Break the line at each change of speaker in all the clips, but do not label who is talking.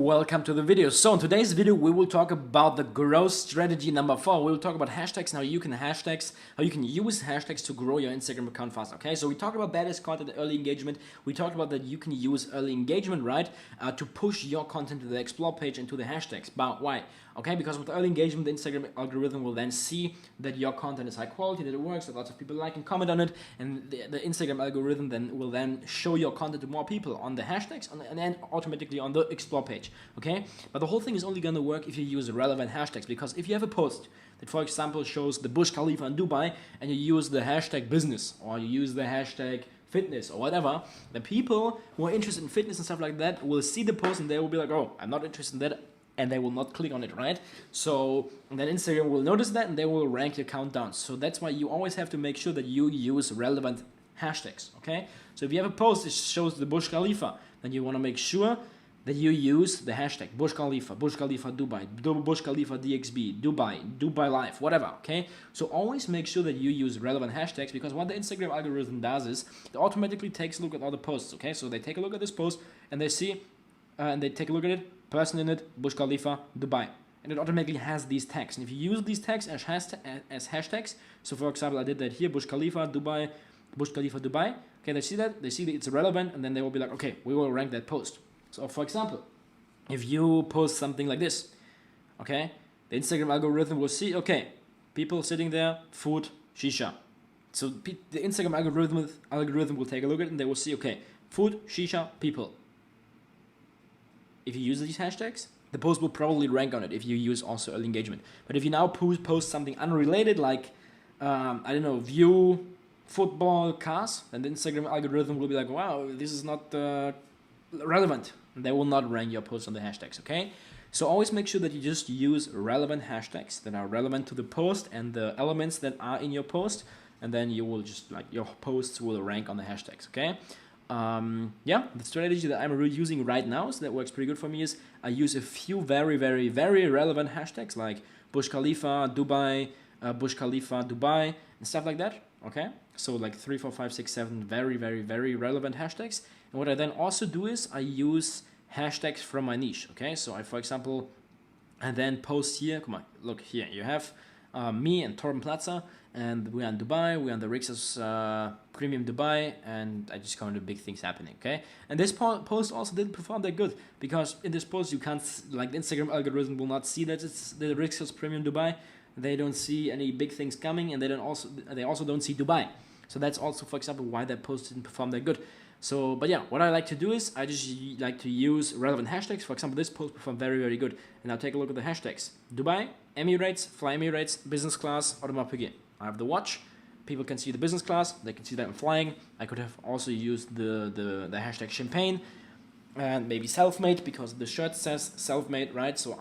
Welcome to the video. So in today's video we will talk about the growth strategy number 4. We will talk about hashtags and how you can use hashtags to grow your Instagram account fast. Okay, so we talked about that as content early engagement. We talked about that you can use early engagement, right, to push your content to the explore page and to the hashtags. But why? Okay, because with early engagement, the Instagram algorithm will then see that your content is high quality, that it works, that lots of people like and comment on it, and the Instagram algorithm will then show your content to more people on the hashtags and then automatically on the explore page. Okay, but the whole thing is only going to work if you use relevant hashtags, because if you have a post that, for example, shows the Burj Khalifa in Dubai and you use the hashtag business or you use the hashtag fitness or whatever, the people who are interested in fitness and stuff like that will see the post and they will be like, oh, I'm not interested in that, and they will not click on it, right? So then Instagram will notice that and they will rank your account down. So that's why you always have to make sure that you use relevant hashtags, okay? So if you have a post that shows the Burj Khalifa, then you want to make sure that you use the hashtag Burj Khalifa Dubai, Burj Khalifa DXB, Dubai Life, whatever, okay? So always make sure that you use relevant hashtags, because what the Instagram algorithm does is it automatically takes a look at all the posts, okay? So they take a look at this post and they see, and they take a look at it, person in it, Burj Khalifa, Dubai. And it automatically has these tags. And if you use these tags as hashtags, so for example, I did that here, Burj Khalifa, Dubai, okay, they see that it's relevant, and then they will be like, okay, we will rank that post. So for example, if you post something like this, okay, the Instagram algorithm will see, okay, people sitting there, food, shisha. So the Instagram algorithm will take a look at it and they will see, okay, food, shisha, people. If you use these hashtags, the post will probably rank on it if you use also early engagement. But if you now post something unrelated, like, I don't know, view football cars, then the Instagram algorithm will be like, wow, this is not relevant. They will not rank your post on the hashtags, okay? So always make sure that you just use relevant hashtags that are relevant to the post and the elements that are in your post, and then you will just, like, your posts will rank on the hashtags, okay? Yeah, the strategy that I'm using right now, so that works pretty good for me, is I use a few very relevant hashtags like Burj Khalifa, Dubai, and stuff like that, okay? So like 3, 4, 5, 6, 7 very relevant hashtags. And what I then also do is I use hashtags from my niche, okay? So I, for example, I then post here, come on, look here, you have me and Torben Platzer, and we're in Dubai, we're on the Rixos Premium Dubai, and I just commented big things happening, okay? And this post also didn't perform that good, because in this post you can't, like, the Instagram algorithm will not see that it's the Rixos Premium Dubai. They don't see any big things coming, and they also don't see Dubai. So that's also, for example, why that post didn't perform that good. So, but yeah, what I like to do is I just like to use relevant hashtags. For example, this post performed very good. And now take a look at the hashtags: Dubai, Emirates, Fly Emirates, business class, Audemars Piguet. I have the watch. People can see the business class. They can see that I'm flying. I could have also used the hashtag champagne and maybe self-made, because the shirt says self-made, right? So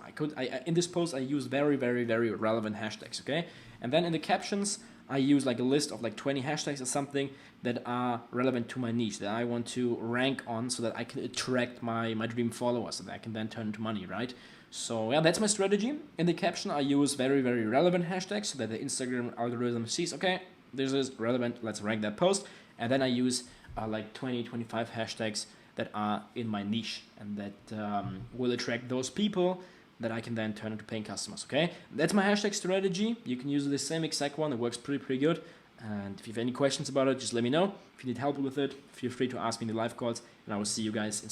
in this post I use very relevant hashtags, okay? And then in the captions I use like a list of like 20 hashtags or something that are relevant to my niche, that I want to rank on, so that I can attract my dream followers, so that I can then turn into money, right? So yeah, that's my strategy. In the caption I use very relevant hashtags, so that the Instagram algorithm sees, okay, this is relevant, let's rank that post. And then I use like 20-25 hashtags that are in my niche, and that will attract those people that I can then turn into paying customers, okay? That's my hashtag strategy. You can use the same exact one. It works pretty good. And if you have any questions about it, just let me know. If you need help with it, feel free to ask me in the live calls, and I will see you guys in